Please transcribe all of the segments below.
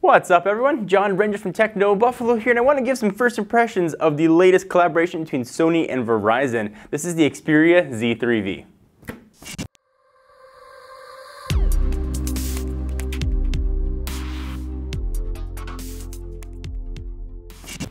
What's up everyone, John Ranger from Techno Buffalo here, and I want to give some first impressions of the latest collaboration between Sony and Verizon. This is the Xperia Z3V.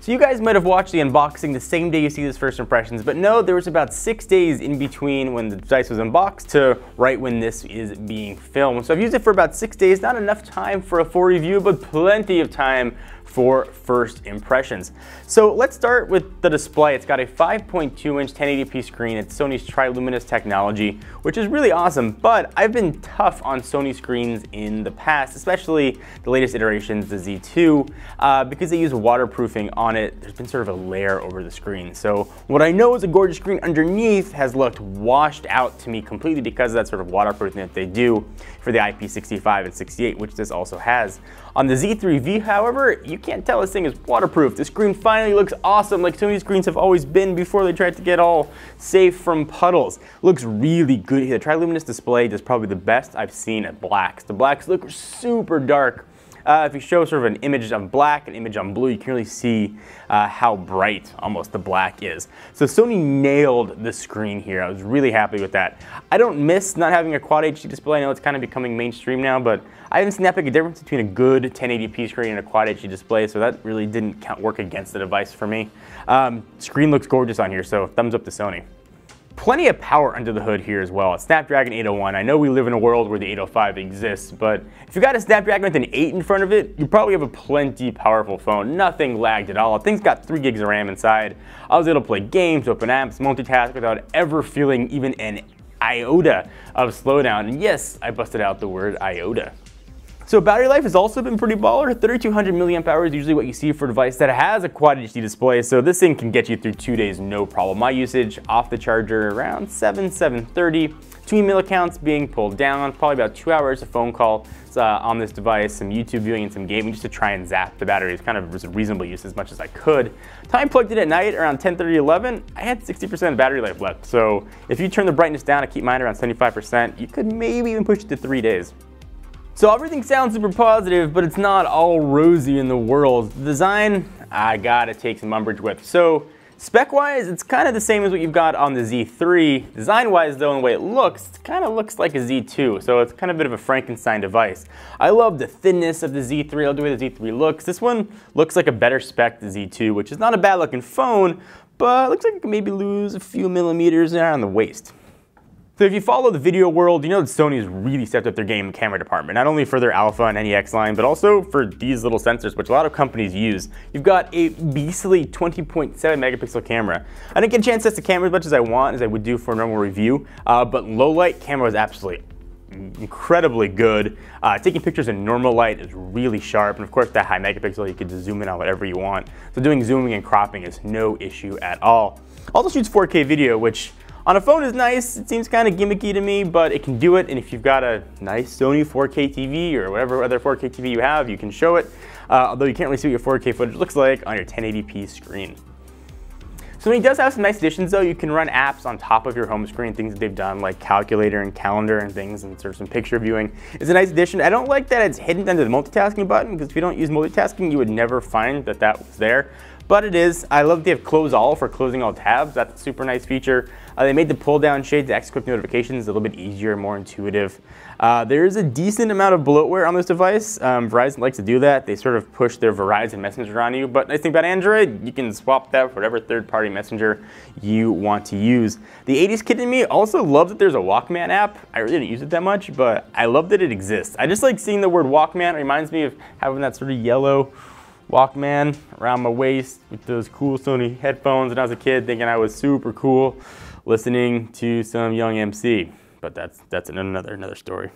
So you guys might have watched the unboxing the same day you see this first impressions, but no, there was about 6 days in between when the device was unboxed to right when this is being filmed. So I've used it for about 6 days, not enough time for a full review, but plenty of time for first impressions. So let's start with the display. It's got a 5.2-inch 1080p screen. It's Sony's Triluminos technology, which is really awesome, but I've been tough on Sony screens in the past, especially the latest iterations, the Z2, because they use waterproofing on it. There's been sort of a layer over the screen. So what I know is a gorgeous screen underneath has looked washed out to me completely because of that sort of waterproofing that they do for the IP65 and 68, which this also has. On the Z3V, however, you can't tell this thing is waterproof. The screen finally looks awesome, like Sony screens have always been before they tried to get all safe from puddles. Looks really good here. The Triluminos display is probably the best I've seen at blacks. The blacks look super dark. If you show sort of an image on black, an image on blue, you can really see how bright almost the black is. So Sony nailed the screen here. I was really happy with that. I don't miss not having a Quad HD display. I know it's kind of becoming mainstream now, but I haven't seen that big a difference between a good 1080p screen and a Quad HD display, so that really didn't work against the device for me. Screen looks gorgeous on here, so thumbs up to Sony. Plenty of power under the hood here as well. It's Snapdragon 801. I know we live in a world where the 805 exists, but if you got a Snapdragon with an 8 in front of it, you probably have a plenty powerful phone. Nothing lagged at all. The thing's got 3 gigs of RAM inside. I was able to play games, open apps, multitask without ever feeling even an iota of slowdown. And yes, I busted out the word iota. So battery life has also been pretty baller. 3200 milliamp hours is usually what you see for a device that has a Quad HD display, so this thing can get you through 2 days no problem. My usage off the charger around 7:30. 2 email accounts being pulled down, probably about 2 hours of phone calls on this device, some YouTube viewing and some gaming just to try and zap the battery. It's kind of a reasonable use as much as I could. Time plugged in at night around 10:30, 11, I had 60% of battery life left. So if you turn the brightness down and keep mine around 75%, you could maybe even push it to 3 days. So everything sounds super positive, but it's not all rosy in the world. The design, I gotta take some umbrage with. So spec-wise, it's kind of the same as what you've got on the Z3. Design-wise though, in the way it looks, it kind of looks like a Z2, so it's kind of a bit of a Frankenstein device. I love the thinness of the Z3, I love the way the Z3 looks. This one looks like a better spec than Z2, which is not a bad looking phone, but it looks like it can maybe lose a few millimeters there on the waist. So if you follow the video world, you know that Sony's really stepped up their game in the camera department, not only for their Alpha and NEX line, but also for these little sensors, which a lot of companies use. You've got a beastly 20.7 megapixel camera. I didn't get a chance to test the camera as much as I want, as I would do for a normal review, but low light camera was absolutely incredibly good. Taking pictures in normal light is really sharp, and of course that high megapixel, you can just zoom in on whatever you want. So doing zooming and cropping is no issue at all. Also shoots 4K video, which on a phone is nice. It seems kind of gimmicky to me, but it can do it, and if you've got a nice Sony 4K TV or whatever other 4K TV you have, you can show it, although you can't really see what your 4K footage looks like on your 1080p screen. Sony does have some nice additions though. You can run apps on top of your home screen, things that they've done like calculator and calendar and things, and sort of some picture viewing. It's a nice addition. I don't like that it's hidden under the multitasking button, because if you don't use multitasking, you would never find that that was there. But it is. I love they have close all for closing all tabs. That's a super nice feature. They made the pull down shade to X Quick notifications a little bit easier, more intuitive. There is a decent amount of bloatware on this device. Verizon likes to do that. They sort of push their Verizon Messenger on you, but nice thing about Android, you can swap that for whatever third-party messenger you want to use. The 80s kid in me also loves that there's a Walkman app. I really didn't use it that much, but I love that it exists. I just like seeing the word Walkman. It reminds me of having that sort of yellow Walkman around my waist with those cool Sony headphones when I was a kid, thinking I was super cool listening to some young MC, but that's another story.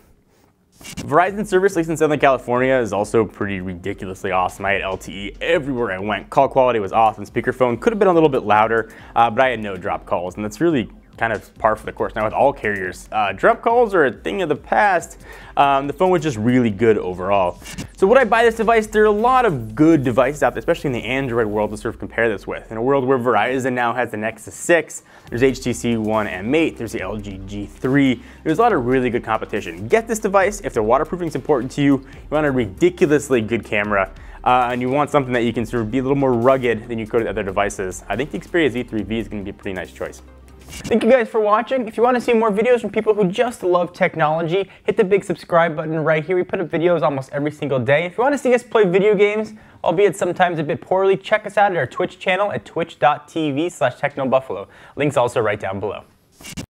Verizon service, at least in Southern California, is also pretty ridiculously awesome. I had LTE everywhere I went. Call quality was awesome. Speakerphone could have been a little bit louder, but I had no drop calls, and that's really kind of par for the course now with all carriers. Drop calls are a thing of the past. The phone was just really good overall. So would I buy this device? There are a lot of good devices out there, especially in the Android world, to sort of compare this with. In a world where Verizon now has the Nexus 6, there's HTC One M8, there's the LG G3. There's a lot of really good competition. Get this device if the waterproofing is important to you. You want a ridiculously good camera. And you want something that you can sort of be a little more rugged than you could with other devices. I think the Xperia Z3V is going to be a pretty nice choice. Thank you guys for watching. If you want to see more videos from people who just love technology, hit the big subscribe button right here. We put up videos almost every single day. If you want to see us play video games, albeit sometimes a bit poorly, check us out at our Twitch channel at twitch.tv/technobuffalo. Link's also right down below.